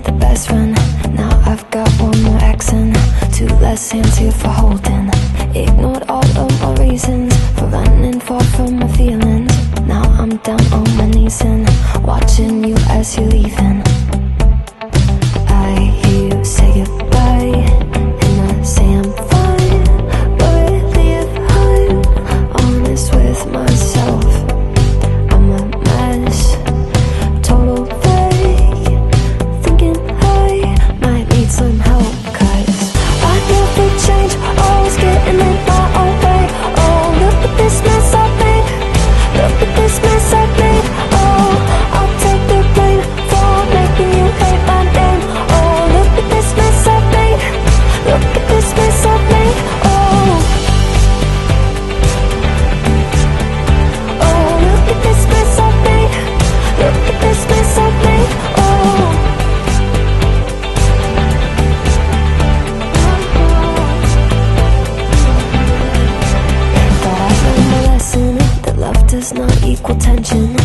with the best friend. Now I've got one more accent, two less hands here for holding. Ignored all of my reasons for running far from my feelings. Now I'm down on my knees and watching you as you're leaving. I hear you say goodbye, and I say I'm fine, but really if I'm honest with myself, I'm a mess, total fake, thinking I might need some help. Cause I never change, always getting in my own way. Oh, look at this mess I made, look at this mess I made. Oh, I'll take the blame for making you hate my name. Oh, look at this mess I made, look at this mess I made. Oh, oh, look at this mess I made, look at this mess I made. Oh, but I learned a lesson that love does not equal tension.